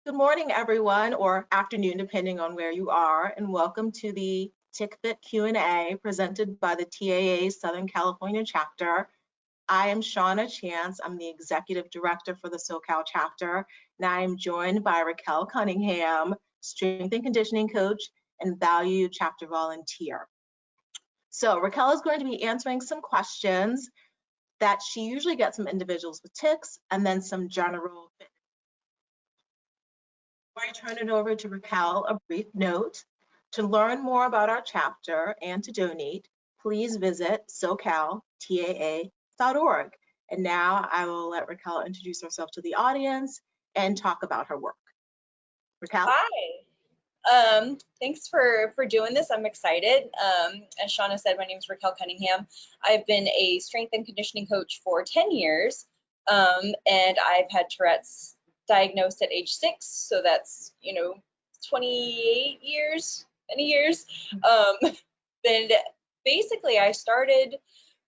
Good morning, everyone, or afternoon, depending on where you are, and welcome to the TicFit Q&A presented by the TAA Southern California Chapter. I am Shana Chance. I'm the Executive Director for the SoCal Chapter, and I am joined by Raquel Cunningham, Strength and Conditioning Coach and Value Chapter Volunteer. So Raquel is going to be answering some questions that she usually gets from individuals with tics and then some general fitness. Before I turn it over to Raquel, a brief note. To learn more about our chapter and to donate, please visit socaltaa.org. And now I will let Raquel introduce herself to the audience and talk about her work. Raquel? Hi. Thanks for doing this. I'm excited. As Shana said, my name is Raquel Cunningham. I've been a strength and conditioning coach for 10 years, and I've had Tourette's diagnosed at age 6, so that's 28 years, many years. Then basically I started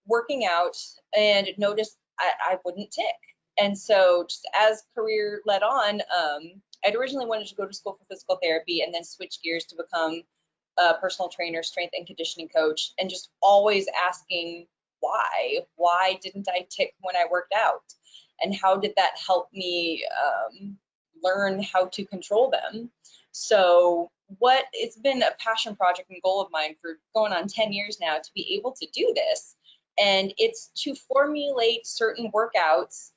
working out and noticed I wouldn't tick, and so just as career led on, I'd originally wanted to go to school for physical therapy and then switch gears to become a personal trainer, strength and conditioning coach, and just always asking why didn't I tick when I worked out? And how did that help me learn how to control them? So it's been a passion project and goal of mine for going on 10 years now to be able to do this. And it's to formulate certain workouts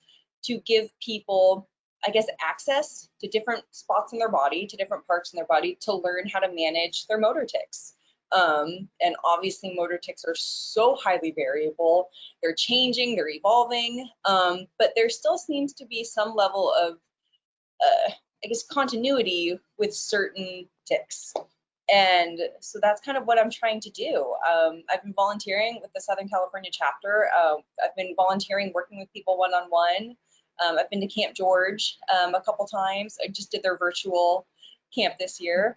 to give people, I guess, access to different spots in their body, to different parts in their body, to learn how to manage their motor tics. And obviously motor tics are so highly variable. They're changing, they're evolving, but there still seems to be some level of, I guess, continuity with certain tics. And so that's kind of what I'm trying to do. I've been volunteering with the Southern California Chapter. I've been volunteering, working with people one-on-one. I've been to Camp George a couple times. I just did their virtual camp this year.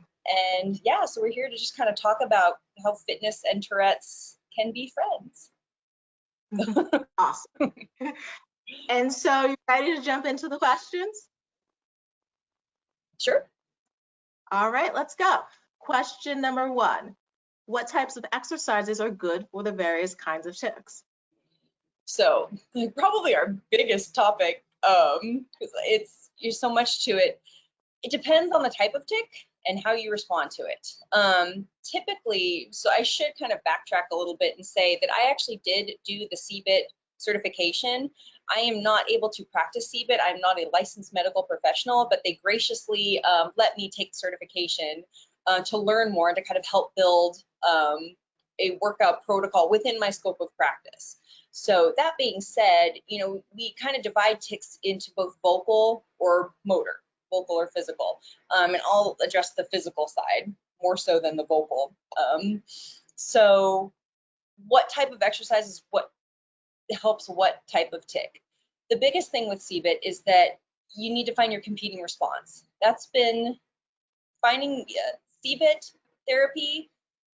And yeah, so we're here to just kind of talk about how fitness and Tourette's can be friends. Awesome. And so you ready to jump into the questions? Sure. All right, let's go. Question number 1. What types of exercises are good for the various kinds of tics? So probably our biggest topic, because there's so much to it. It depends on the type of tic and how you respond to it. Typically, so I should kind of backtrack a little bit and say that I actually did do the CBIT certification. I am not able to practice CBIT. I'm not a licensed medical professional, but they graciously let me take the certification to learn more and to kind of help build a workout protocol within my scope of practice. So that being said, we kind of divide tics into both vocal or motor, vocal or physical, and I'll address the physical side more so than the vocal. So what type of exercises, what helps what type of tic? The biggest thing with CBIT is that you need to find your competing response. That's been finding CBIT therapy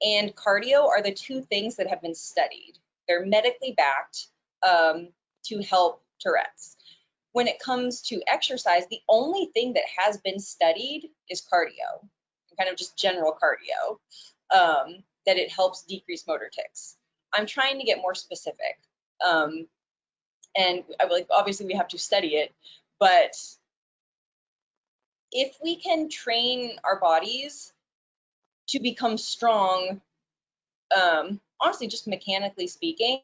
and cardio are the two things that have been studied. They're medically backed to help Tourette's. When it comes to exercise, the only thing that has been studied is cardio, kind of just general cardio, that it helps decrease motor tics. I'm trying to get more specific, and obviously we have to study it, but if we can train our bodies to become strong, honestly, just mechanically speaking,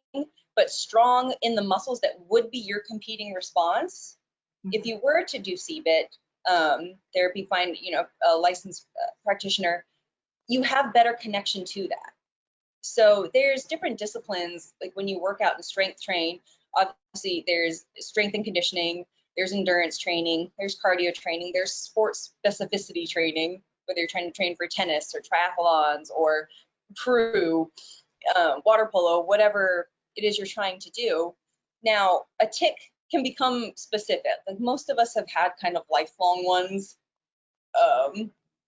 but strong in the muscles that would be your competing response. If you were to do CBIT therapy, find a licensed practitioner, you have better connection to that. So there's different disciplines, like when you work out and strength train, obviously there's strength and conditioning, there's endurance training, there's cardio training, there's sports specificity training, whether you're trying to train for tennis or triathlons or crew, water polo, whatever it is you're trying to do. Now, a tic can become specific. Like most of us have had kind of lifelong ones,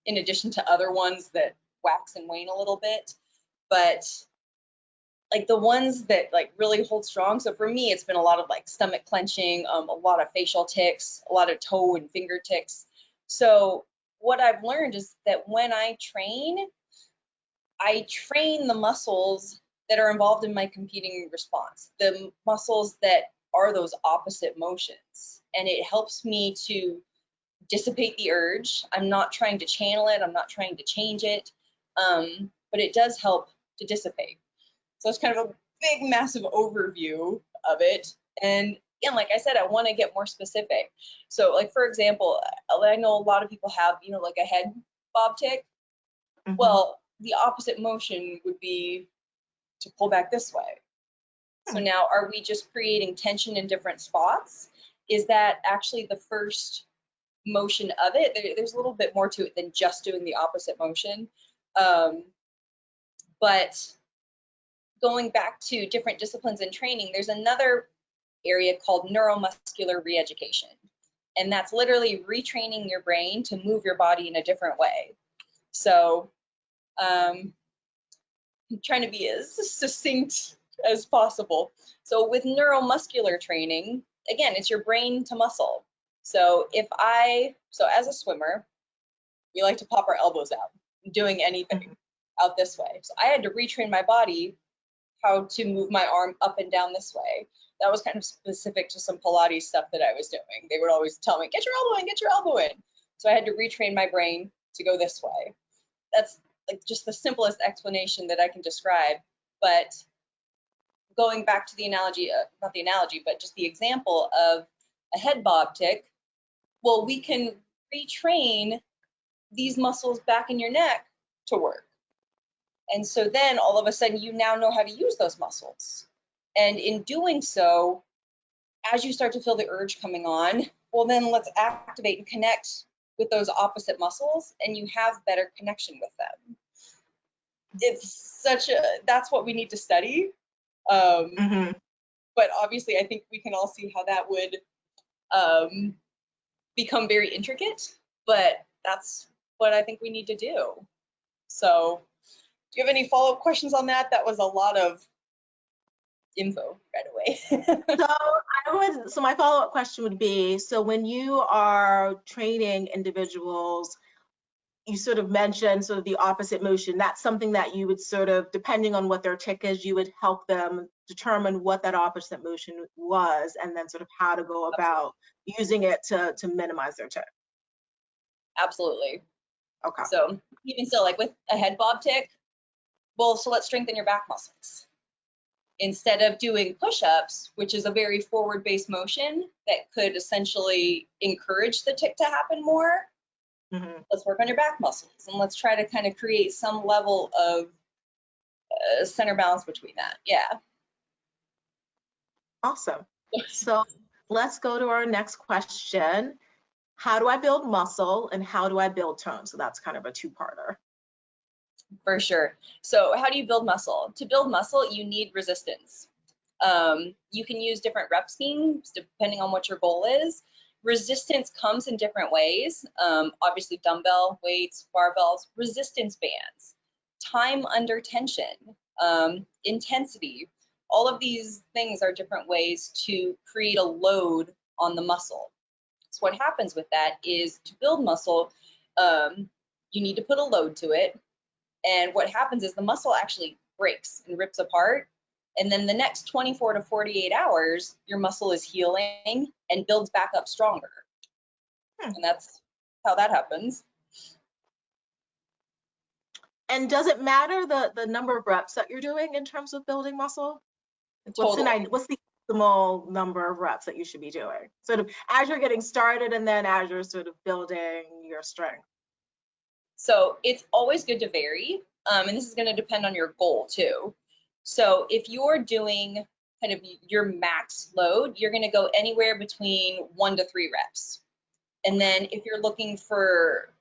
in addition to other ones that wax and wane a little bit. But like the ones that like really hold strong. So for me, it's been a lot of like stomach clenching, a lot of facial tics, a lot of toe and finger tics. So what I've learned is that when I train the muscles that are involved in my competing response, the muscles that are those opposite motions. And it helps me to dissipate the urge. I'm not trying to channel it. I'm not trying to change it. But it does help to dissipate. So it's kind of a big, massive overview of it. And again, like I said, I want to get more specific. So like, for example, I know a lot of people have, like a head bob tick. Mhm. Well, the opposite motion would be to pull back this way. So now, are we just creating tension in different spots? Is that actually the first motion of it? There's a little bit more to it than just doing the opposite motion. But going back to different disciplines in training, there's another area called neuromuscular reeducation. And that's literally retraining your brain to move your body in a different way. So I'm trying to be as succinct as possible. So with neuromuscular training, again, it's your brain to muscle. So as a swimmer, we like to pop our elbows out, doing anything out this way. So I had to retrain my body how to move my arm up and down this way. That was kind of specific to some Pilates stuff that I was doing. They would always tell me, get your elbow in, get your elbow in. So I had to retrain my brain to go this way. That's like just the simplest explanation that I can describe. But going back to the analogy, not the analogy, but just the example of a head bob tick, well, we can retrain these muscles back in your neck to work. And so then all of a sudden you now know how to use those muscles. And in doing so, as you start to feel the urge coming on, well, then let's activate and connect with those opposite muscles, and you have better connection with them. That's what we need to study. But obviously, I think we can all see how that would become very intricate, but that's what I think we need to do. So do you have any follow-up questions on that? That was a lot of info right away. So my follow-up question would be, so when you are training individuals, you sort of mentioned sort of the opposite motion. That's something that you would sort of, depending on what their tick is, you would help them determine what that opposite motion was, and then sort of how to go about using it to minimize their tick. Absolutely. Okay. So even still, like with a head bob tick, well, so let's strengthen your back muscles. Instead of doing push-ups, which is a very forward-based motion that could essentially encourage the tick to happen more, let's work on your back muscles, and let's try to kind of create some level of center balance between that. Yeah. Awesome. So let's go to our next question. How do I build muscle and how do I build tone? So that's kind of a two-parter. For sure. So how do you build muscle? To build muscle, you need resistance. You can use different rep schemes depending on what your goal is. Resistance comes in different ways. Obviously, dumbbell, weights, barbells, resistance bands, time under tension, intensity. All of these things are different ways to create a load on the muscle. So what happens with that is, to build muscle, you need to put a load to it. And what happens is the muscle actually breaks and rips apart. And then the next 24 to 48 hours, your muscle is healing and builds back up stronger. And that's how that happens. And does it matter the number of reps that you're doing in terms of building muscle? Totally. What's the optimal number of reps that you should be doing? Sort of as you're getting started and then as you're sort of building your strength. So it's always good to vary. And this is going to depend on your goal too. So if you're doing kind of your max load, you're going to go anywhere between 1 to 3 reps. And then if you're looking for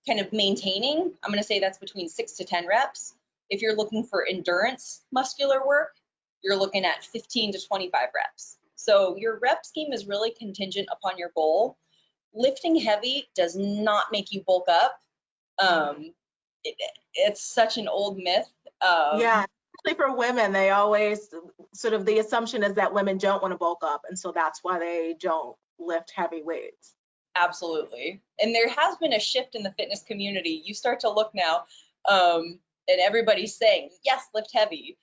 kind of maintaining, I'm going to say that's between 6 to 10 reps. If you're looking for endurance muscular work, you're looking at 15 to 25 reps. So your rep scheme is really contingent upon your goal. Lifting heavy does not make you bulk up. It's such an old myth. Yeah, especially for women, they always sort of, the assumption is that women don't want to bulk up, and so that's why they don't lift heavy weights. Absolutely. And there has been a shift in the fitness community. You start to look now, and everybody's saying, yes, lift heavy.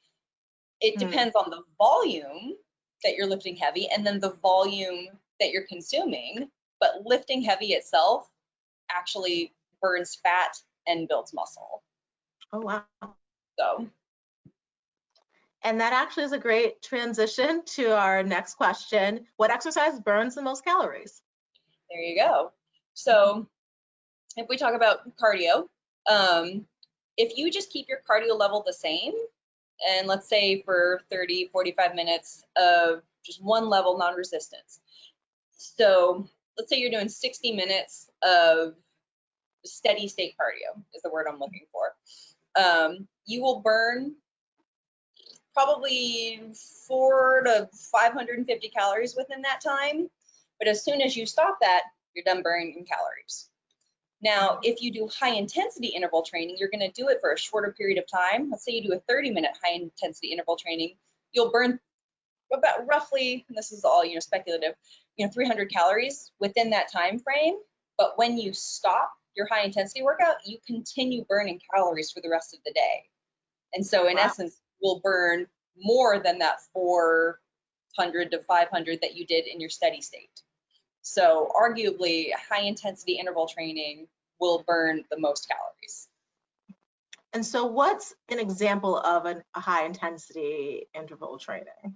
It depends on the volume that you're lifting heavy and then the volume that you're consuming. But lifting heavy itself actually burns fat and builds muscle. Oh, wow. So. And that actually is a great transition to our next question. What exercise burns the most calories? There you go. So if we talk about cardio, if you just keep your cardio level the same, and let's say for 30, 45 minutes of just one level non-resistance. So let's say you're doing 60 minutes of steady state cardio is the word I'm looking for. You will burn probably 400 to 550 calories within that time. But as soon as you stop that, you're done burning calories. Now, if you do high intensity interval training, you're going to do it for a shorter period of time. Let's say you do a 30-minute high intensity interval training, you'll burn about roughly, and this is all, speculative, 300 calories within that time frame. But when you stop your high intensity workout, you continue burning calories for the rest of the day. And so in essence, you'll burn more than that 400 to 500 that you did in your steady state. So arguably, high intensity interval training will burn the most calories. And so what's an example of a high intensity interval training?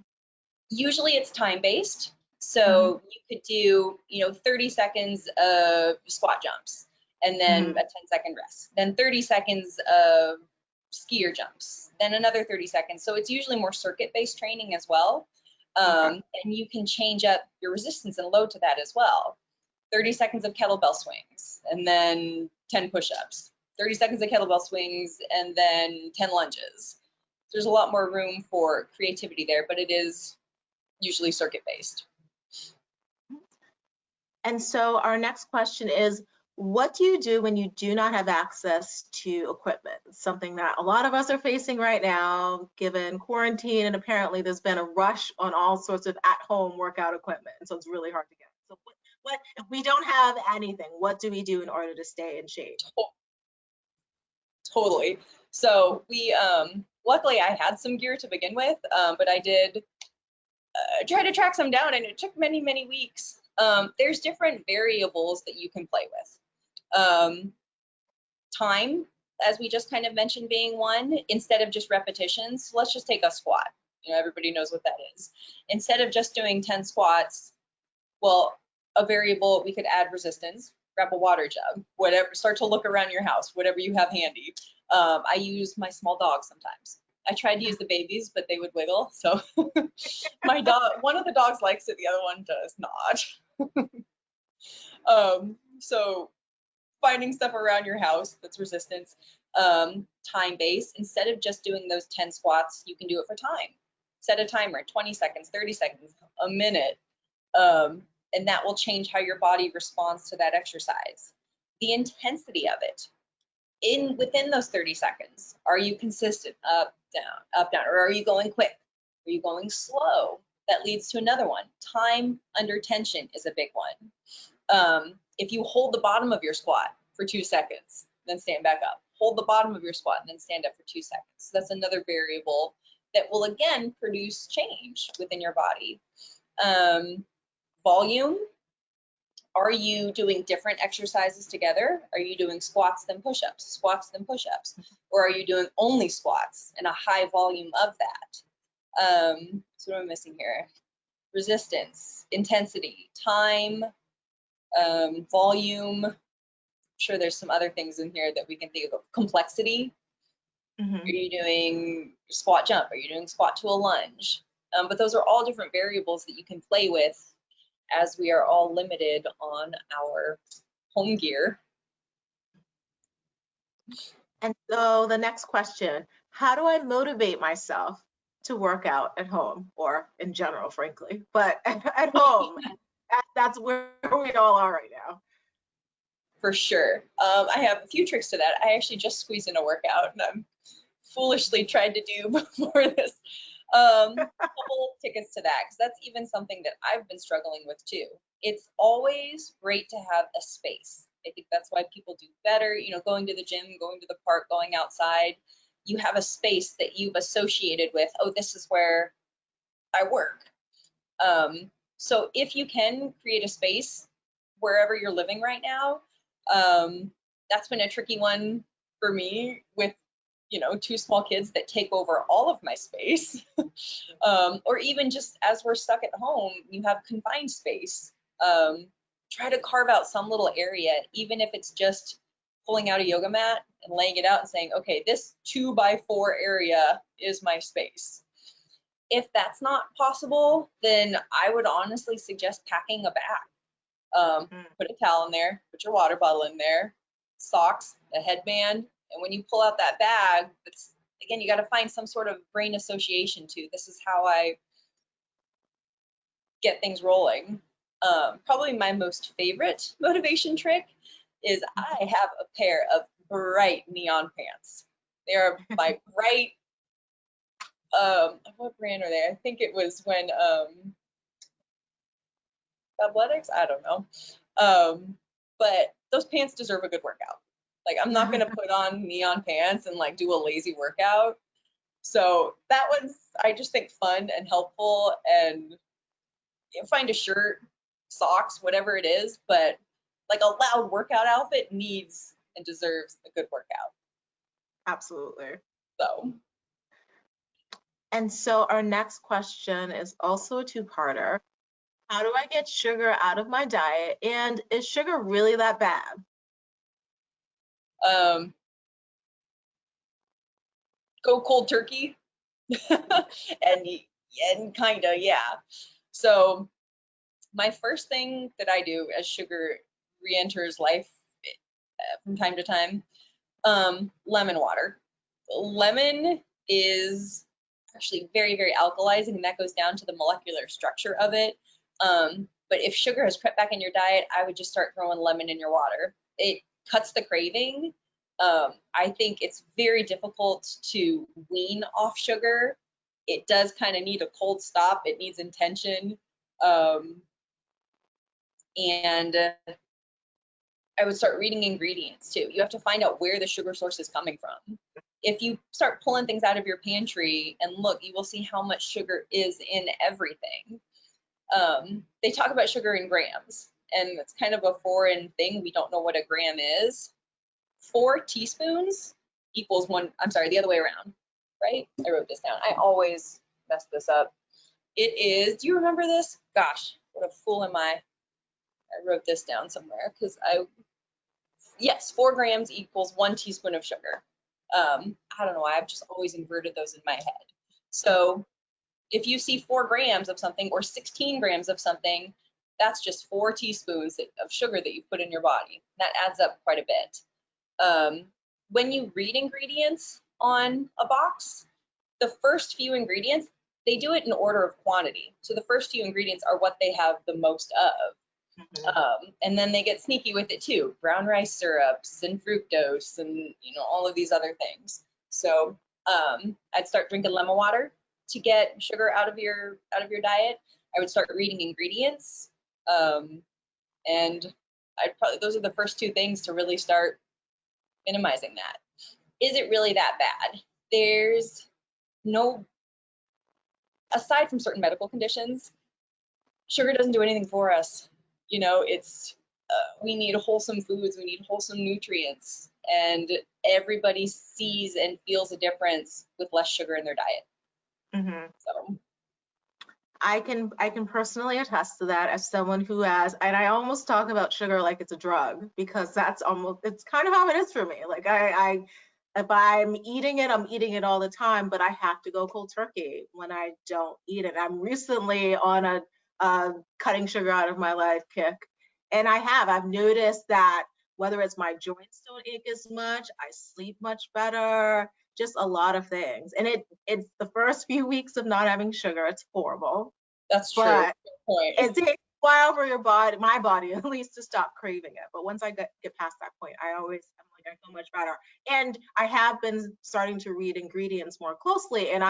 Usually it's time-based. So you could do, 30 seconds of squat jumps and then a 10-second rest, then 30 seconds of skier jumps, then another 30 seconds. So it's usually more circuit-based training as well. And you can change up your resistance and load to that as well. 30 seconds of kettlebell swings and then 10 push-ups, 30 seconds of kettlebell swings and then 10 lunges. There's a lot more room for creativity there, but it is usually circuit-based. And so our next question is, what do you do when you do not have access to equipment? Something that a lot of us are facing right now, given quarantine, and apparently there's been a rush on all sorts of at-home workout equipment, so it's really hard to get. So what if we don't have anything, what do we do in order to stay in shape? Totally. So we, luckily I had some gear to begin with, but I did try to track some down, and it took many, many weeks. There's different variables that you can play with. Time, as we just kind of mentioned, being one, instead of just repetitions. So let's just take a squat. Everybody knows what that is. Instead of just doing 10 squats, well, a variable, we could add resistance, grab a water jug, whatever, start to look around your house, whatever you have handy. I use my small dog sometimes. I tried to use the babies, but they would wiggle. So my dog, one of the dogs likes it, the other one does not. So finding stuff around your house that's resistance, time-based. Instead of just doing those 10 squats, you can do it for time. Set a timer, 20 seconds, 30 seconds, a minute, and that will change how your body responds to that exercise. The intensity of it, within those 30 seconds, are you consistent, up, down, or are you going quick? Are you going slow? That leads to another one. Time under tension is a big one. If you hold the bottom of your squat for 2 seconds, then stand back up. Hold the bottom of your squat and then stand up for 2 seconds. So that's another variable that will again produce change within your body. Volume. Are you doing different exercises together? Are you doing squats then push-ups, squats then push-ups? Or are you doing only squats and a high volume of that? So what am I missing here? Resistance, intensity, time, volume. I'm sure there's some other things in here that we can think of. Complexity. Are you doing squat jump? Are you doing squat to a lunge? But those are all different variables that you can play with, as we are all limited on our home gear. And so the next question, how do I motivate myself to work out at home, or in general, frankly, but at home? That's where we all are right now. For sure. I have a few tricks to that. I actually just squeezed in a workout, and I'm foolishly tried to do before this. Couple of tickets to that, because that's even something that I've been struggling with too. It's always great to have a space. I think that's why people do better, you know, going to the gym, going to the park, going outside. You have a space that you've associated with, oh, this is where I work. So if you can create a space wherever you're living right now, that's been a tricky one for me with, you know, 2 small kids that take over all of my space. Or even just as we're stuck at home, you have confined space. Try to carve out some little area, even if it's just pulling out a yoga mat and laying it out and saying, okay, this 2x4 area is my space. If that's not possible, then I would honestly suggest packing a bag. Put a towel in there, put your water bottle in there, socks, a headband, and when you pull out that bag, it's, again, you got to find some sort of brain association to, this is how I get things rolling. Probably my most favorite motivation trick is I have a pair of bright neon pants. They are my bright, what brand are they? I think it was when Athletics, I don't know. But those pants deserve a good workout. Like, I'm not gonna put on neon pants and like do a lazy workout. So that one's, I just think, fun and helpful, and find a shirt, socks, whatever it is, but like a loud workout outfit needs and deserves a good workout. Absolutely. So. And so our next question is also a two-parter. How do I get sugar out of my diet? And is sugar really that bad? Go cold turkey. and kind of, yeah. So my first thing that I do as sugar re-enters life from time to time, lemon water. Lemon is actually very, very alkalizing, and that goes down to the molecular structure of it. But if sugar has crept back in your diet, I would just start throwing lemon in your water. It cuts the craving. I think it's very difficult to wean off sugar. It does kind of need a cold stop. It needs intention. And I would start reading ingredients too. You have to find out where the sugar source is coming from. If you start pulling things out of your pantry and look, you will see how much sugar is in everything. They talk about sugar in grams, and it's kind of a foreign thing. We don't know what a gram is. 4 teaspoons equals 1, I'm sorry, the other way around, right? I wrote this down. I always mess this up. It is, do you remember this? Gosh, what a fool am I. I wrote this down somewhere because yes, 4 grams equals 1 teaspoon of sugar. I don't know why, I've just always inverted those in my head. So if you see 4 grams of something or 16 grams of something, that's just 4 teaspoons of sugar that you put in your body. That adds up quite a bit. When you read ingredients on a box, the first few ingredients, they do it in order of quantity. So the first few ingredients are what they have the most of. And then they get sneaky with it too, brown rice syrups and fructose and, you know, all of these other things. So I'd start drinking lemon water to get sugar out of your diet. I would start reading ingredients, and I'd probably, those are the first 2 things to really start minimizing that. Is it really that bad? There's no, aside from certain medical conditions, sugar doesn't do anything for us. You know, it's we need wholesome foods, we need wholesome nutrients, and everybody sees and feels a difference with less sugar in their diet. So I can personally attest to that as someone who has, and I almost talk about sugar like it's a drug, because that's almost, it's kind of how it is for me. Like if I'm eating it, I'm eating it all the time, but I have to go cold turkey when I don't eat it. I'm recently on a cutting sugar out of my life kick, and I've noticed that whether it's my joints don't ache as much, I sleep much better, just a lot of things. And it's the first few weeks of not having sugar, it's horrible. that's true. But Good point. it takes a while for your body, my body at least, to stop craving it. But once I get past that point, I'm like, I feel much better. And I have been starting to read ingredients more closely, and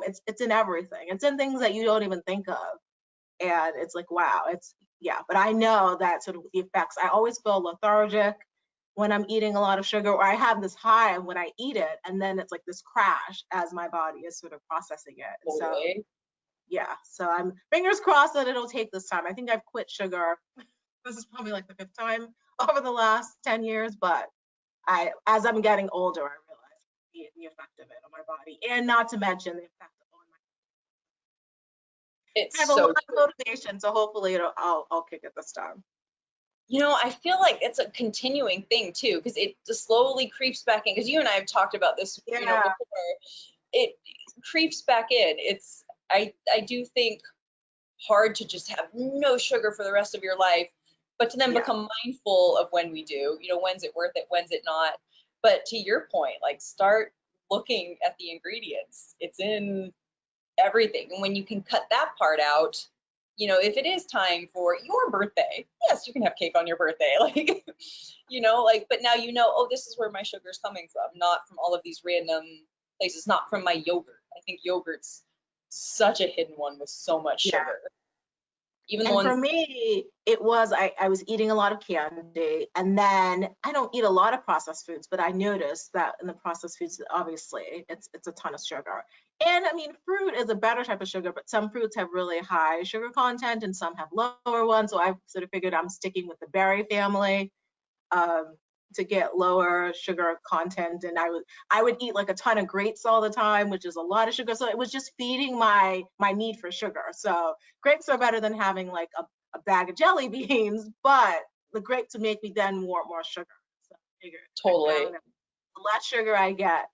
it's in everything. It's in things that you don't even think of. And it's like, wow, yeah. But I know that sort of the effects. I always feel lethargic when I'm eating a lot of sugar, or I have this high when I eat it, and then it's like this crash as my body is sort of processing it. And so, yeah, so I'm fingers crossed that it'll take this time. I think I've quit sugar. This is probably like the 5th time over the last 10 years, but as I'm getting older, I realize the effect of it on my body, and not to mention the effect on my. It's I have a so lot of motivation, so hopefully I'll kick it this time. You know, I feel like it's a continuing thing too, because it just slowly creeps back in. Because you and I have talked about this, Yeah. you know, before. It creeps back in. I do think hard to just have no sugar for the rest of your life, but to then become mindful of when we do, you know, when's it worth it, when's it not. But to your point, like start looking at the ingredients. It's in everything. And when you can cut that part out, you know, if it is time for your birthday, yes, you can have cake on your birthday. Like, you know, like, but now you know, oh, this is where my sugar is coming from, not from all of these random places, not from my yogurt. I think yogurt's such a hidden one with so much sugar. Even the And for ones, me, it was I was eating a lot of candy, and then I don't eat a lot of processed foods, but I noticed that in the processed foods, obviously, it's a ton of sugar. And I mean, fruit is a better type of sugar, but some fruits have really high sugar content and some have lower ones. So I sort of figured I'm sticking with the berry family. To get lower sugar content, and I would eat like a ton of grapes all the time, which is a lot of sugar. So it was just feeding my need for sugar. So grapes are better than having like a bag of jelly beans, but the grapes would make me then want more sugar. So I figured totally. I found that the less sugar I get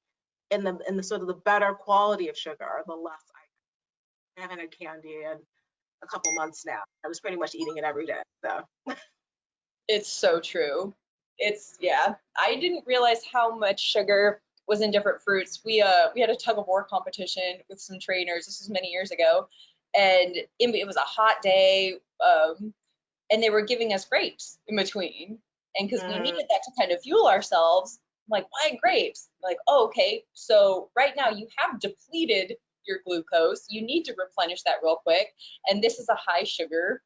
in the sort of the better quality of sugar, the less I haven't had candy in a couple months now. I was pretty much eating it every day. So It's so true. Yeah, I didn't realize how much sugar was in different fruits. We had a tug of war competition with some trainers. This was many years ago, and it was a hot day, and they were giving us grapes in between. And because we needed that to kind of fuel ourselves, I'm like, why grapes? I'm like, oh, okay, so right now you have depleted your glucose. You need to replenish that real quick, and this is a high sugar,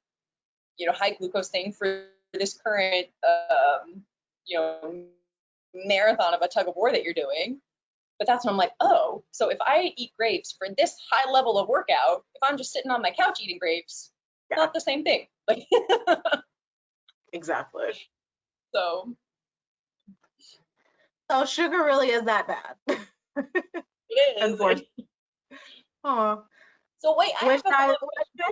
you know, high glucose thing for this current, you know, marathon of a tug of war that you're doing. But that's when I'm like, oh, so if I eat grapes for this high level of workout, if I'm just sitting on my couch eating grapes, not the same thing. Like, exactly. So sugar really is that bad. it is. Unfortunately. Oh, So wait, I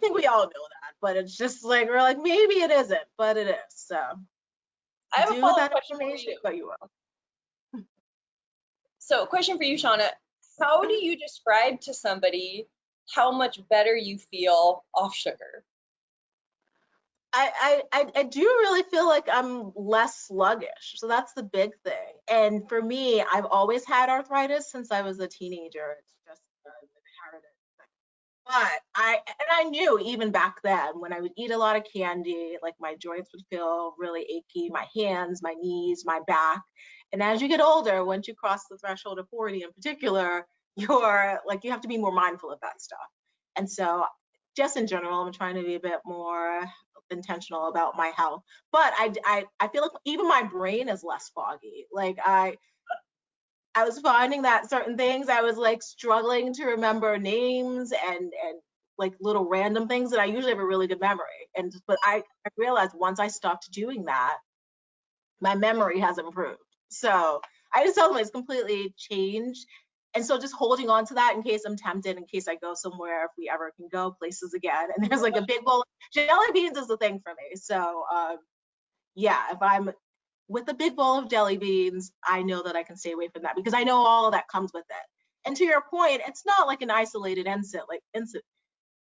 think we all know that, but it's just like we're like maybe it isn't, but it is. So I have a do with follow-up that question for information you. what you will. So question for you, Shana. How do you describe to somebody how much better you feel off sugar? I do really feel like I'm less sluggish. So that's the big thing. And for me, I've always had arthritis since I was a teenager. It's just an inherited thing. But I knew even back then when I would eat a lot of candy, like my joints would feel really achy, my hands, my knees, my back. And as you get older, once you cross the threshold of 40 in particular, you're like, you have to be more mindful of that stuff. And so just in general, I'm trying to be a bit more intentional about my health. But I feel like even my brain is less foggy. Like I was finding that certain things I was like struggling to remember names and like little random things that I usually have a really good memory. But I realized once I stopped doing that, my memory has improved. So I just tell them it's completely changed. And so just holding on to that in case I'm tempted, in case I go somewhere, if we ever can go places again. And there's like a big bowl. Jelly beans is the thing for me. So yeah, if I'm with a big bowl of jelly beans, I know that I can stay away from that because I know all of that comes with it. And to your point, it's not like an isolated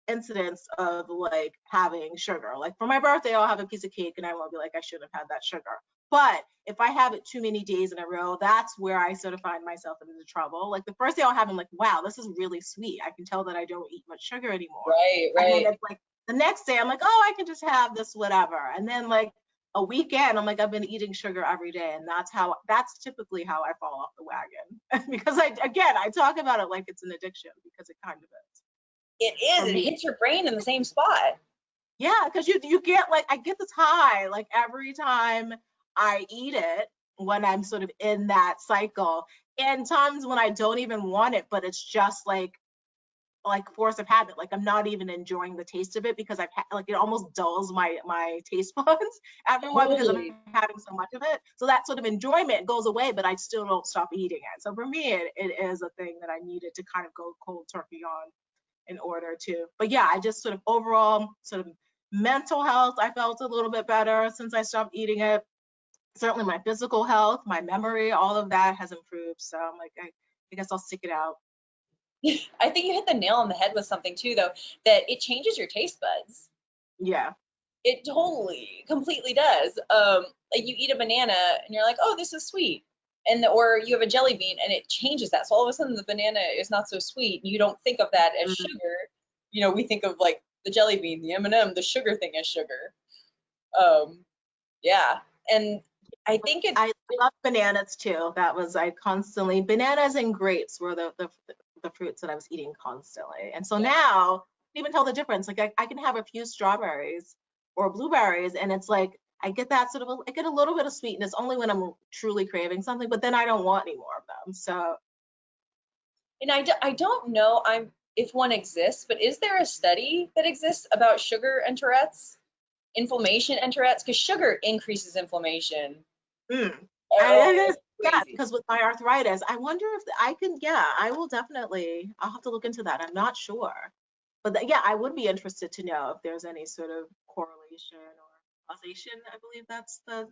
incidence of like having sugar. Like for my birthday, I'll have a piece of cake and I won't be like, I shouldn't have had that sugar. But if I have it too many days in a row, that's where I sort of find myself into trouble. Like the first day I'll have, I'm like, wow, this is really sweet. I can tell that I don't eat much sugar anymore. Right. And then it's like the next day I'm like, oh, I can just have this whatever. And then like a weekend, I'm like, I've been eating sugar every day, and that's typically how I fall off the wagon. Because I talk about it like it's an addiction, because it kind of is It for is. It me. hits your brain in the same spot. Yeah, because you get like, I get this high like every time I eat it, when I'm sort of in that cycle, and times when I don't even want it, but it's just like force of habit. Like I'm not even enjoying the taste of it, because like it almost dulls my taste buds after a while, because I'm Totally. having so much of it. So that sort of enjoyment goes away, but I still don't stop eating it. So for me, it is a thing that I needed to kind of go cold turkey on in order to. But yeah, I just sort of overall sort of mental health, I felt a little bit better since I stopped eating it. Certainly my physical health, my memory, all of that has improved. So I'm like, I guess I'll stick it out. I think you hit the nail on the head with something too, though, that it changes your taste buds. Yeah. It totally, completely does. Like you eat a banana and you're like, oh, this is sweet. Or you have a jelly bean and it changes that. So all of a sudden the banana is not so sweet. You don't think of that as Mm. sugar. You know, we think of like the jelly bean, the M&M, the sugar thing as sugar. Um, yeah. And I think it, I love bananas too. Bananas and grapes were the fruits that I was eating constantly. And so yeah. now, I can even tell the difference. Like I can have a few strawberries or blueberries, and it's like I get that sort of, I get a little bit of sweetness only when I'm truly craving something, but then I don't want any more of them. So And I don't know if one exists, but is there a study that exists about sugar and Tourette's? Inflammation and Tourette's? Because sugar increases inflammation. mm. I Oh, guess, it's yeah, crazy. because with my arthritis, I wonder if I can, yeah, I will definitely, I'll have to look into that. I'm not sure. But yeah, I would be interested to know if there's any sort of correlation or causation. I believe that's the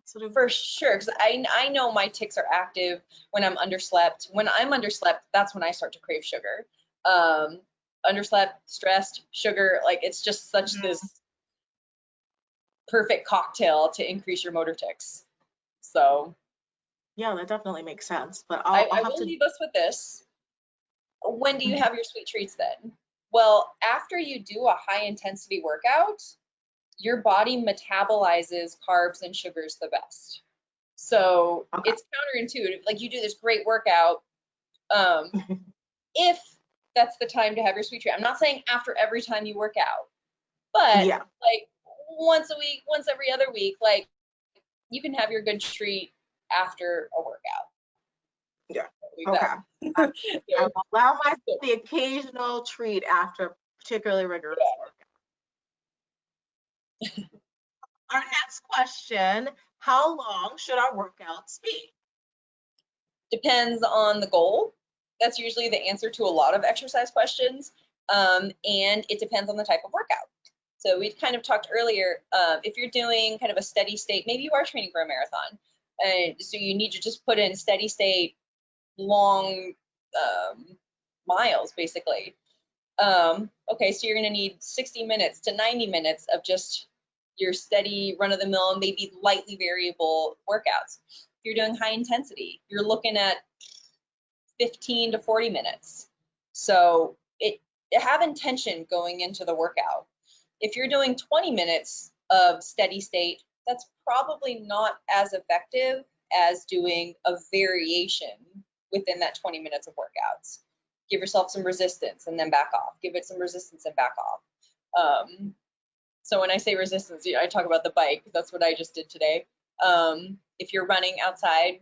sort of. For sure, because I know my tics are active when I'm underslept. When I'm underslept, that's when I start to crave sugar. Um, Underslept, stressed, sugar, like it's just such Mhm. this perfect cocktail to increase your motor tics. So Yeah, that definitely makes sense. But I'll I have will to. leave us with this. When do you Okay. have your sweet treats then? Well, after you do a high intensity workout, your body metabolizes carbs and sugars the best. So Okay. it's counterintuitive. Like you do this great workout, if that's the time to have your sweet treat. I'm not saying after every time you work out, but Yeah. like once a week, once every other week, like you can have your good treat after a workout. Yeah. Leave Okay. that I there. will allow myself the occasional treat after particularly rigorous Yeah. work. Our next question: how long should our workouts be? Depends on the goal. That's usually the answer to a lot of exercise questions. And it depends on the type of workout. So we kind of talked earlier, if you're doing kind of a steady state, maybe you are training for a marathon. So you need to just put in steady state, long miles, basically. Okay, so you're going to need 60 minutes to 90 minutes of just your steady run of the mill, maybe lightly variable workouts. If you're doing high intensity, you're looking at 15 to 40 minutes. So have intention going into the workout. If you're doing 20 minutes of steady state, that's probably not as effective as doing a variation within that 20 minutes of workouts. Give yourself some resistance and then back off. Give it some resistance and back off. So when I say resistance, I talk about the bike. That's what I just did today. If you're running outside,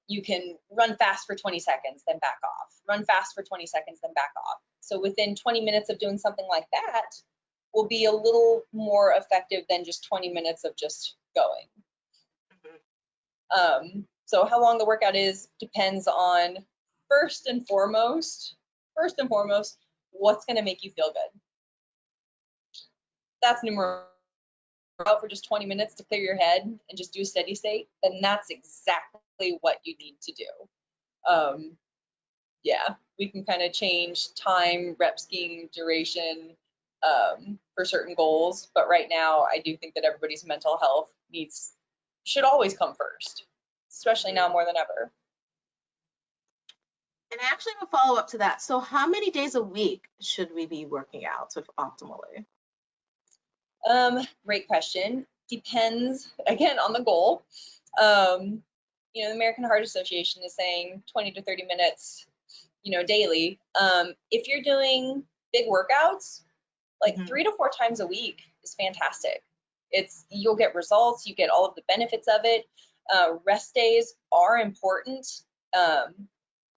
you can run fast for 20 seconds, then back off. Run fast for 20 seconds, then back off. So within 20 minutes of doing something like that will be a little more effective than just 20 minutes of just going. So how long the workout is depends on first and foremost, what's going to make you feel good. That's numero out for just 20 minutes to clear your head and just do a steady state, then that's exactly what you need to do. Yeah, we can kind of change time, rep scheme, duration for certain goals, but right now I do think that everybody's mental health should always come first, especially now more than ever. And I actually have a follow up to that. So, how many days a week should we be working out sort of optimally? Great question. depends, again, on the goal. You know, the American Heart Association is saying 20 to 30 minutes, you know, daily. If you're doing big workouts, like 3 to 4 times a week is fantastic. You'll get results, you get all of the benefits of it. Rest days are important.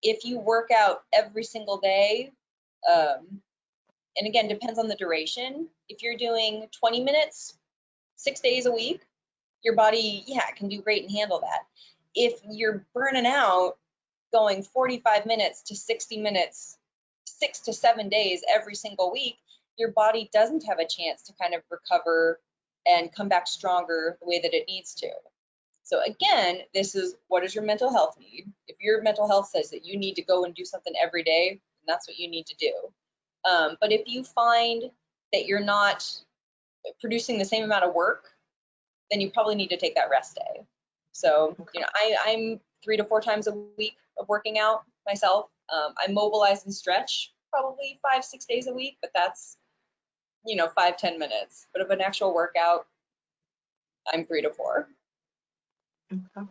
If you work out every single day, and again, depends on the duration. If you're doing 20 minutes, 6 days a week, your body, yeah, can do great and handle that. If you're burning out going 45 minutes to 60 minutes, 6 to 7 days every single week, your body doesn't have a chance to kind of recover and come back stronger the way that it needs to. So again, this is, what does your mental health need? If your mental health says that you need to go and do something every day, then that's what you need to do. But if you find that you're not producing the same amount of work, then you probably need to take that rest day. So, you know, I'm 3 to 4 times a week of working out myself. I mobilize and stretch probably 5-6 days a week, but that's, you know, 5-10 minutes. But of an actual workout, I'm 3 to 4. Okay.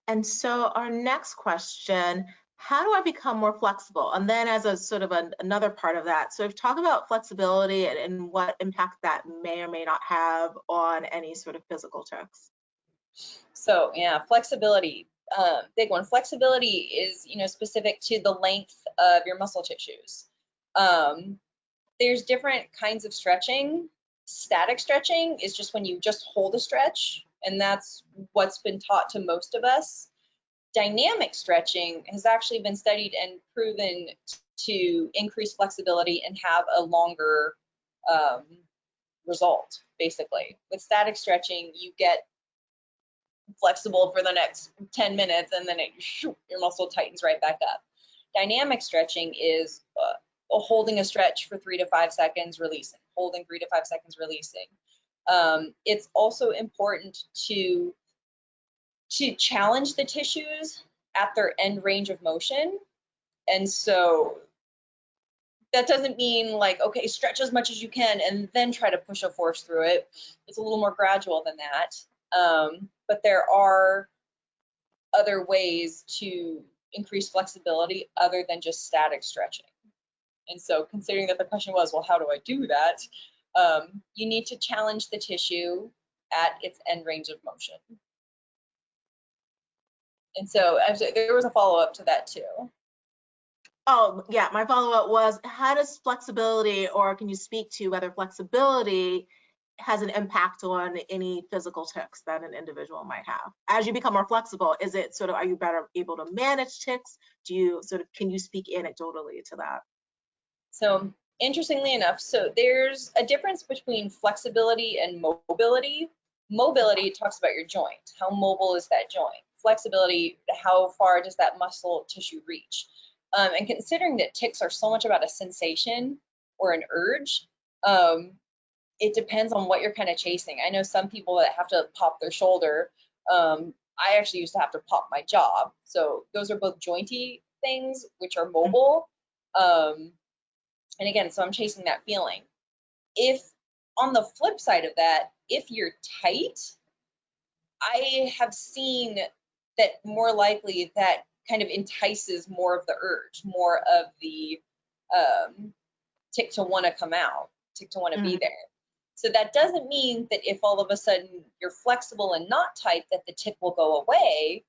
And so our next question, how do I become more flexible? And then as a sort of another part of that, so we've talked about flexibility and what impact that may or may not have on any sort of physical tics. So yeah, flexibility, big one. Flexibility is, you know, specific to the length of your muscle tissues. There's different kinds of stretching. Static stretching is just when you just hold a stretch, and that's what's been taught to most of us. Dynamic stretching has actually been studied and proven to increase flexibility and have a longer result, basically. With static stretching, you get flexible for the next 10 minutes and then your muscle tightens right back up. Dynamic stretching is holding a stretch for 3 to 5 seconds, releasing, holding 3 to 5 seconds, releasing. It's also important to challenge the tissues at their end range of motion. And so that doesn't mean like, okay, stretch as much as you can and then try to push a force through it. It's a little more gradual than that. But there are other ways to increase flexibility other than just static stretching. And so considering that the question was, well, how do I do that? You need to challenge the tissue at its end range of motion. And so there was a follow-up to that too. Oh, yeah, my follow-up was, how does flexibility, or can you speak to whether flexibility has an impact on any physical tics that an individual might have? As you become more flexible, is it sort of, are you better able to manage tics? Do you sort of, can you speak anecdotally to that? So interestingly enough, so there's a difference between flexibility and mobility. Mobility talks about your joint. How mobile is that joint? Flexibility, how far does that muscle tissue reach? And considering that tics are so much about a sensation or an urge, it depends on what you're kind of chasing. I know some people that have to pop their shoulder. I actually used to have to pop my jaw. So those are both jointy things, which are mobile. And again, so I'm chasing that feeling. If on the flip side of that, if you're tight, I have seen that more likely that kind of entices more of the urge, more of the tick to want to come out, tick to want to be there. So that doesn't mean that if all of a sudden you're flexible and not tight, that the tick will go away.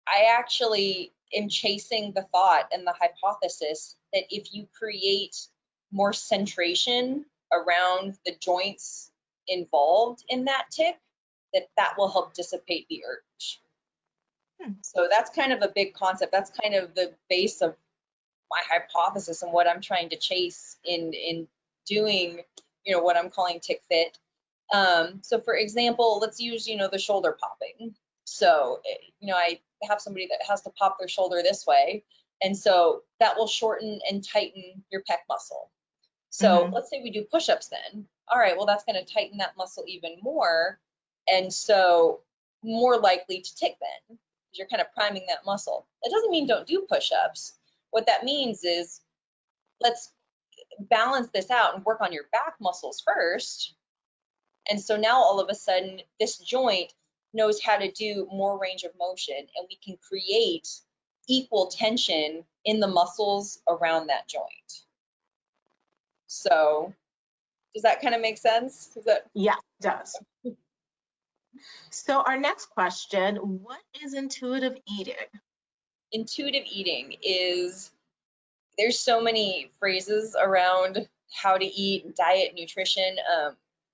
I actually am chasing the thought and the hypothesis that if you create more centration around the joints involved in that tick, that will help dissipate the urge. So that's kind of a big concept. That's kind of the base of my hypothesis and what I'm trying to chase in doing, you know, what I'm calling TicFit. So for example, let's use, you know, the shoulder popping. So, you know, I have somebody that has to pop their shoulder this way. And so that will shorten and tighten your pec muscle. So let's say we do push-ups then. All right, well, that's going to tighten that muscle even more. And so more likely to tick then, because you're kind of priming that muscle. That doesn't mean don't do push-ups. What that means is let's balance this out and work on your back muscles first. And so now all of a sudden, this joint knows how to do more range of motion, and we can create equal tension in the muscles around that joint. So does that kind of make sense? Yeah, it does. So our next question, what is intuitive eating? Intuitive eating is, there's so many phrases around how to eat, diet, nutrition.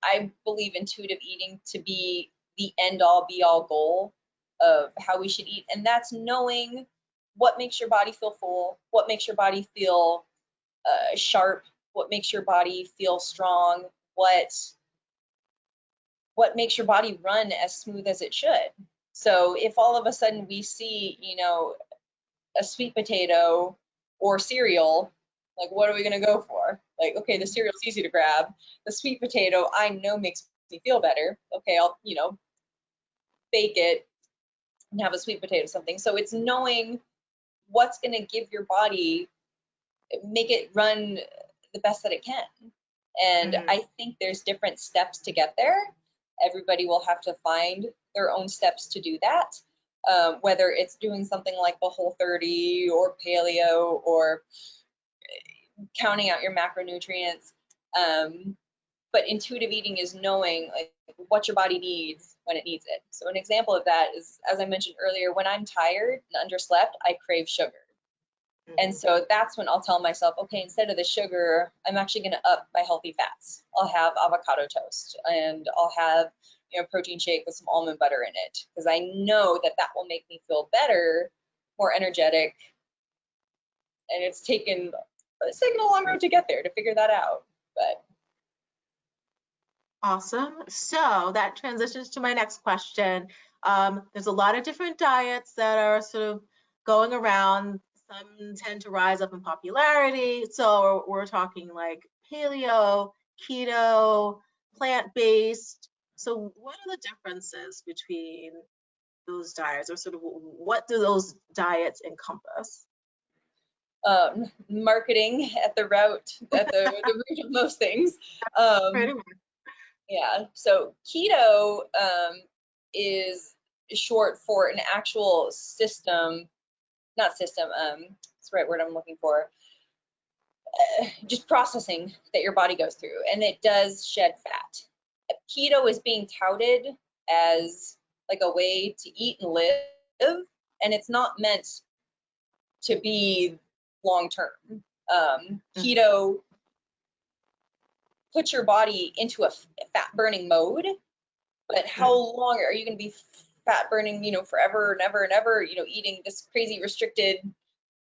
I believe intuitive eating to be the end all be all goal of how we should eat. And that's knowing what makes your body feel full, what makes your body feel sharp, what makes your body feel strong, what makes your body run as smooth as it should. So if all of a sudden we see, a sweet potato or cereal, like what are we going to go for? Like, okay, the cereal's easy to grab. The sweet potato I know makes me feel better. Okay, I'll, bake it and have a sweet potato something. So it's knowing what's going to give your body, make it run the best that it can. And I think there's different steps to get there. Everybody will have to find their own steps to do that. Whether it's doing something like the Whole30 or paleo or counting out your macronutrients. But intuitive eating is knowing like what your body needs when it needs it. So an example of that is, as I mentioned earlier, when I'm tired and underslept, I crave sugar. And so that's when I'll tell myself, okay, instead of the sugar, I'm actually going to up my healthy fats. I'll have avocado toast and I'll have, protein shake with some almond butter in it, because I know that that will make me feel better, more energetic. And it's taken a long road to get there, to figure that out. But awesome. So that transitions to my next question. There's a lot of different diets that are sort of going around. Some tend to rise up in popularity. So we're talking like paleo, keto, plant-based. So what are the differences between those diets, or sort of what do those diets encompass? marketing at the root of most things. Pretty much. Yeah, so keto is short for an actual system, not system, it's the right word I'm looking for, just processing that your body goes through, and it does shed fat. Keto is being touted as like a way to eat and live, and it's not meant to be long term. Keto puts your body into a fat burning mode, but how long are you going to be fat burning, forever and ever and ever, eating this crazy restricted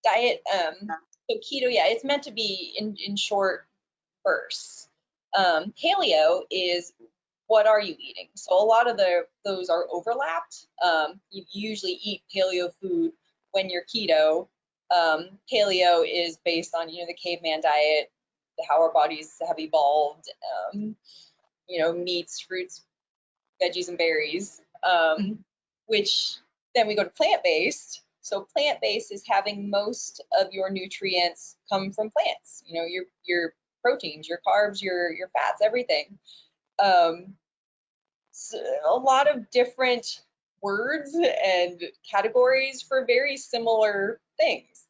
diet? So keto, yeah, it's meant to be in short bursts. Paleo is, what are you eating? So a lot of those are overlapped. You usually eat paleo food when you're keto. Paleo is based on, the caveman diet, how our bodies have evolved, meats, fruits, veggies, and berries, which then we go to plant-based. So plant-based is having most of your nutrients come from plants, your proteins, your carbs, your fats, everything. So a lot of different words and categories for very similar things.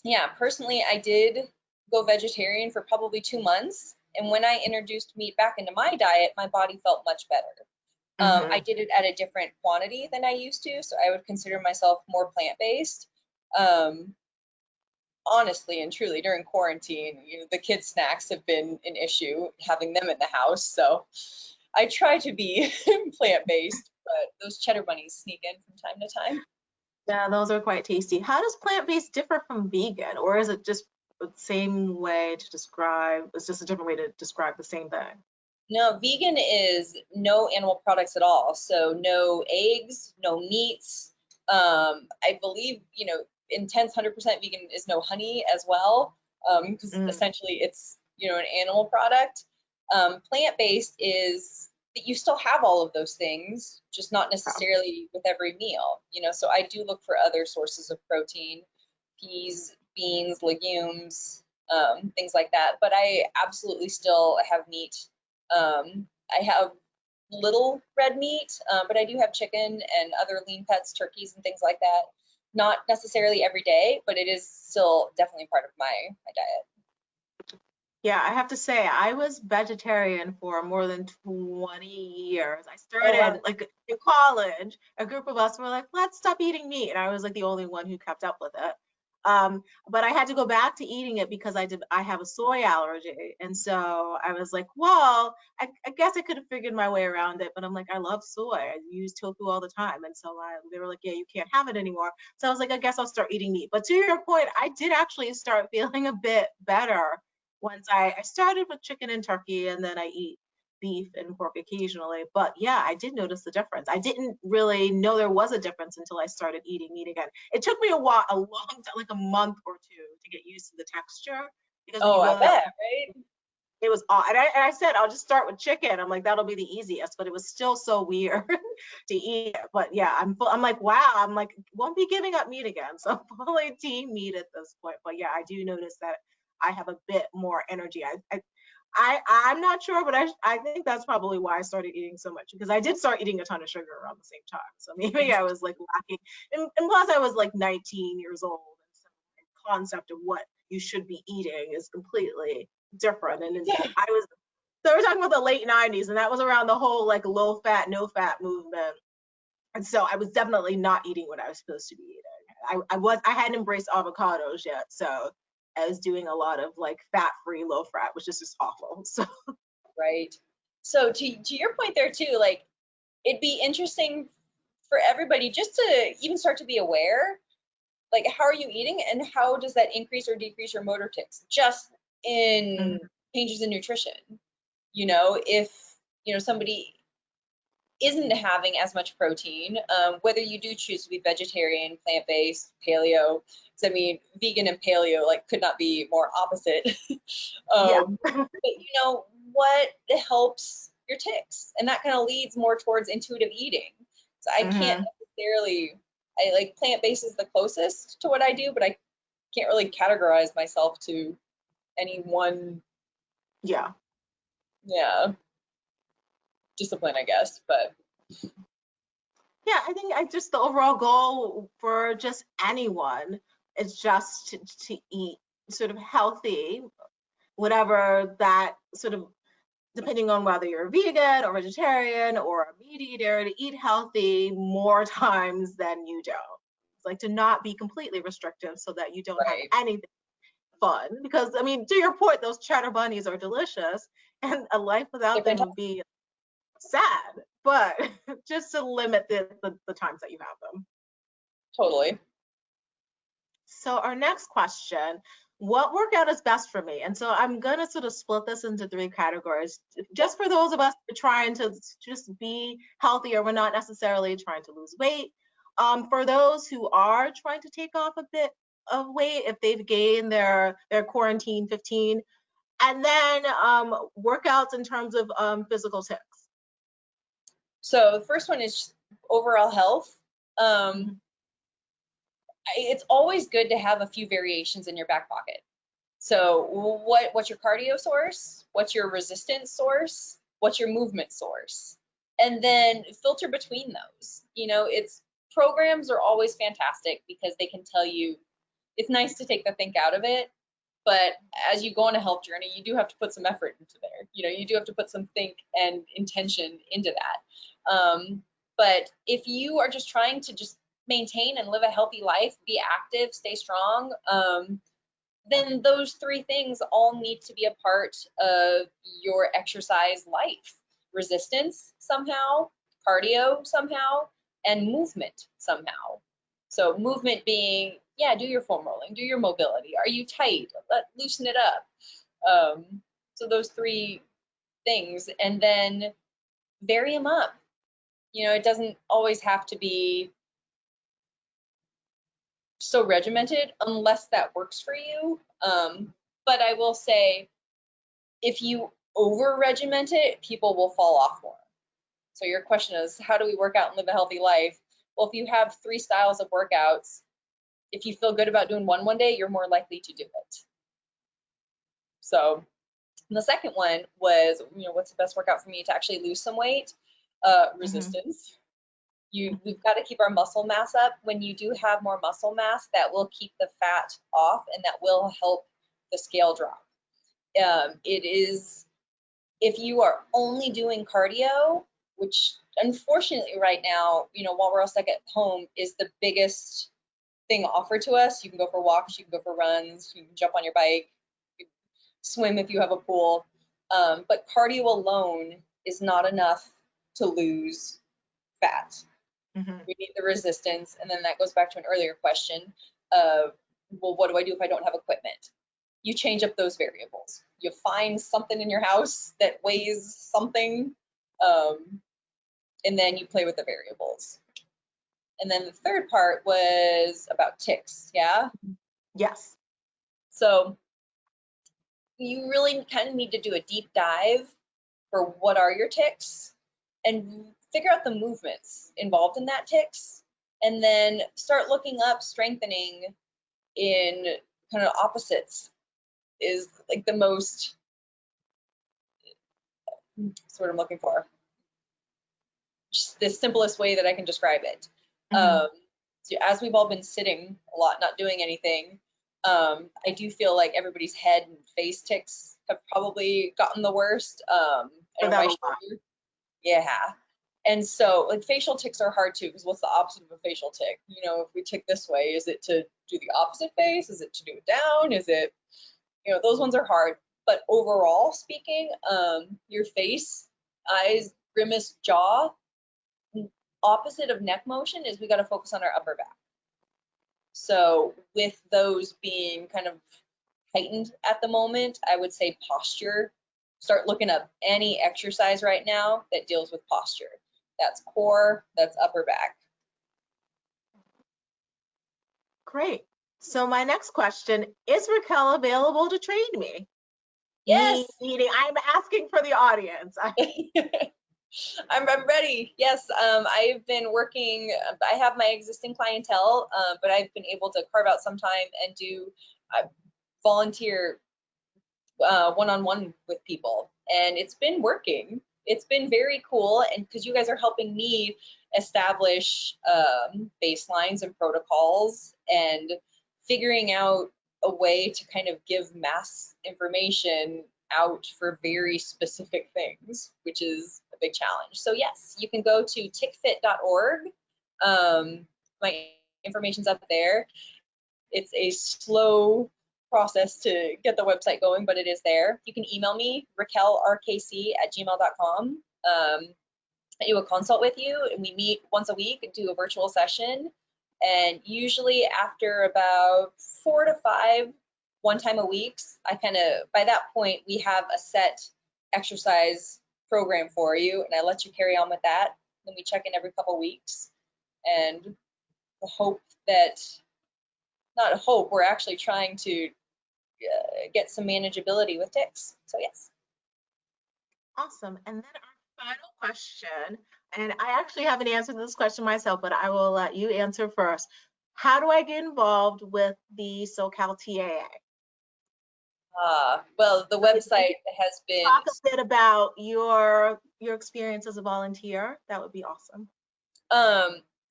Yeah, personally, I did go vegetarian for probably 2 months. And when I introduced meat back into my diet, my body felt much better. I did it at a different quantity than I used to, so I would consider myself more plant-based. Honestly and truly, during quarantine, the kids' snacks have been an issue, having them in the house. So I try to be plant-based, but those cheddar bunnies sneak in from time to time. Yeah, those are quite tasty. How does plant-based differ from vegan, or is it just the same way to describe, it's just a different way to describe the same thing? No, vegan is no animal products at all. So no eggs, no meats. I believe, intense 100% vegan is no honey as well, because essentially it's, an animal product. Plant-based is that you still have all of those things, just not necessarily with every meal, so I do look for other sources of protein, peas, beans, legumes, things like that. But I absolutely still have meat I have little red meat, but I do have chicken and other lean cuts, turkeys and things like that. Not necessarily every day, but it is still definitely part of my diet. Yeah, I have to say, I was vegetarian for more than 20 years. I Oh, wow. started like in college, a group of us were like, let's stop eating meat. And I was like the only one who kept up with it. But I had to go back to eating it because I have a soy allergy. And so I was like, well, I guess I could have figured my way around it, but I'm like, I love soy. I use tofu all the time. And so they were like, yeah, you can't have it anymore. So I was like, I guess I'll start eating meat. But to your point, I did actually start feeling a bit better once I started with chicken and turkey, and then I eat beef and pork occasionally. But yeah, I did notice the difference. I didn't really know there was a difference until I started eating meat again. It took me a while, a long time, like a month or two to get used to the texture, because when Oh, you I go bet, right? it was odd. And I said, I'll just start with chicken. I'm like, that'll be the easiest, but it was still so weird to eat it. But yeah, I'm like, wow, I'm like, won't be giving up meat again. So I'm fully team meat at this point. But yeah, I do notice that I have a bit more energy. I'm not sure, but I think that's probably why I started eating so much, because I did start eating a ton of sugar around the same time. So maybe I was like lacking. And plus I was like 19 years old. And so the concept of what you should be eating is completely different. And Yeah. I was, so we're talking about the late 90s, and that was around the whole like low fat, no fat movement. And so I was definitely not eating what I was supposed to be eating. I hadn't embraced avocados yet. So I was doing a lot of like fat-free, low fat, which is just awful. So Right. So to your point there too, like it'd be interesting for everybody just to even start to be aware, like how are you eating and how does that increase or decrease your motor tics just in changes in nutrition? If somebody isn't having as much protein, whether you do choose to be vegetarian, plant-based, paleo, because I mean, vegan and paleo like could not be more opposite. yeah. But what helps your tics, and that kind of leads more towards intuitive eating. So I can't necessarily, I like plant-based is the closest to what I do, but I can't really categorize myself to any one, Yeah. yeah, discipline, I guess. But Yeah, I think the overall goal for just anyone is just to eat sort of healthy, whatever that sort of, depending on whether you're a vegan or vegetarian or a meat eater, to eat healthy more times than you don't. It's like to not be completely restrictive so that you don't have right. anything fun. Because I mean, to your point, those cheddar bunnies are delicious, and a life without them Different. would be sad. But just to limit the times that you have them. Totally. So our next question, what workout is best for me? And so I'm gonna sort of split this into three categories. Just for those of us who are trying to just be healthier, we're not necessarily trying to lose weight. For those who are trying to take off a bit of weight, if they've gained their quarantine 15, and then workouts in terms of physical tips. So the first one is overall health. It's always good to have a few variations in your back pocket. So what's your cardio source? What's your resistance source? What's your movement source? And then filter between those. It's programs are always fantastic because they can tell you it's nice to take the think out of it, but as you go on a health journey, you do have to put some effort into there. You do have to put some think and intention into that. But if you are just trying to just maintain and live a healthy life, be active, stay strong, then those three things all need to be a part of your exercise life. Resistance somehow, cardio somehow, and movement somehow. So movement being, yeah, do your foam rolling, do your mobility. Are you tight? Loosen it up. So those three things, and then vary them up. It doesn't always have to be so regimented unless that works for you. But I will say, if you over regiment it, people will fall off more. So your question is, how do we work out and live a healthy life? Well, if you have 3 styles of workouts, if you feel good about doing one day, you're more likely to do it. So And the second one was, what's the best workout for me to actually lose some weight? Resistance. We've got to keep our muscle mass up. When you do have more muscle mass, that will keep the fat off, and that will help the scale drop. It is, if you are only doing cardio, which unfortunately right now, while we're all stuck at home, is the biggest thing offered to us. You can go for walks, you can go for runs, you can jump on your bike, you can swim if you have a pool. But cardio alone is not enough to lose fat. We need the resistance. And then that goes back to an earlier question of, well, what do I do if I don't have equipment? You change up those variables. You find something in your house that weighs something, and then you play with the variables. And then the third part was about tics, yeah? Yes. So you really kind of need to do a deep dive for what are your tics and figure out the movements involved in that tics, and then start looking up strengthening in kind of opposites is like the most, that's what I'm looking for. Just the simplest way that I can describe it. So as we've all been sitting a lot, not doing anything, I do feel like everybody's head and face tics have probably gotten the worst. Yeah. And so like facial tics are hard too, because what's the opposite of a facial tic? If we tick this way, is it to do the opposite face? Is it to do it down? Is it, those ones are hard. But overall speaking, your face, eyes, grimace, jaw, opposite of neck motion is we got to focus on our upper back. So with those being kind of heightened at the moment, I would say posture. Start looking up any exercise right now that deals with posture. That's core, that's upper back. Great. So my next question, is Raquel available to train me? Yes. Meaning I'm asking for the audience. I'm ready. Yes, I've been working, I have my existing clientele, but I've been able to carve out some time and do volunteer one-on-one with people, and it's been working. It's been very cool, and because you guys are helping me establish baselines and protocols and figuring out a way to kind of give mass information out for very specific things, which is a big challenge. So yes, you can go to TicFit.org. My information's up there. It's a slow process to get the website going, but it is there. You can email me, raquelrkc@gmail.com. I do a consult with you, and we meet once a week and do a virtual session. And usually after about 4 to 5 one time a week, by that point, we have a set exercise program for you, and I let you carry on with that. Then we check in every couple weeks, and the hope that, not hope, we're actually trying to get some manageability with tics. So yes. Awesome. And then our final question, and I actually haven't answered this question myself, but I will let you answer first. How do I get involved with the SoCal TAA? Well, the website has been. Talk a bit about your experience as a volunteer. That would be awesome.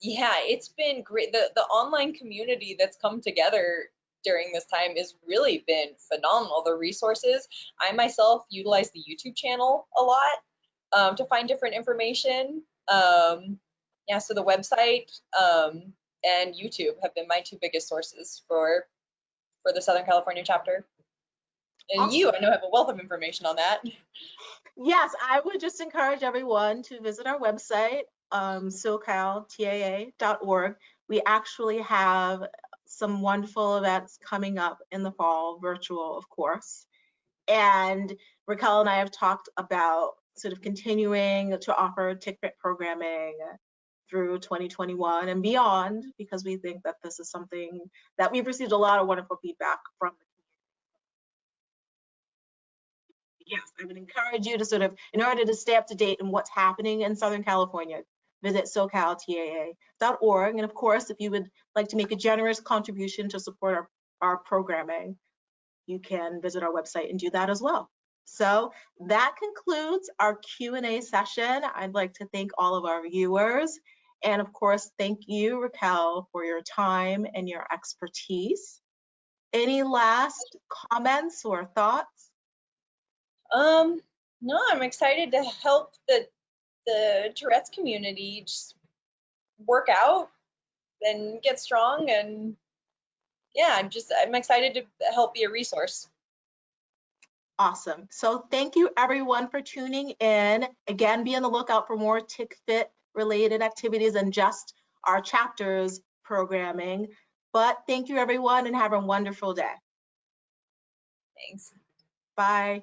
Yeah, it's been great. The online community that's come together during this time has really been phenomenal. The resources, I myself utilize the YouTube channel a lot to find different information. Yeah, so the website and YouTube have been my two biggest sources for the Southern California chapter. And awesome. You, I know, have a wealth of information on that. Yes, I would just encourage everyone to visit our website, SoCalTAA.org. We actually have some wonderful events coming up in the fall, virtual, of course. And Raquel and I have talked about sort of continuing to offer TicFit programming through 2021 and beyond, because we think that this is something that we've received a lot of wonderful feedback from the community. Yes, I would encourage you to sort of, in order to stay up to date in what's happening in Southern California, visit SoCalTAA.org. And of course, if you would like to make a generous contribution to support our programming, you can visit our website and do that as well. So that concludes our Q&A session. I'd like to thank all of our viewers. And of course, thank you, Raquel, for your time and your expertise. Any last comments or thoughts? No, I'm excited to help the Tourette's community just work out and get strong, and yeah, I'm excited to help be a resource. Awesome. So thank you everyone for tuning in. Again, be on the lookout for more TicFit related activities and just our chapters programming. But thank you everyone and have a wonderful day. Thanks. Bye.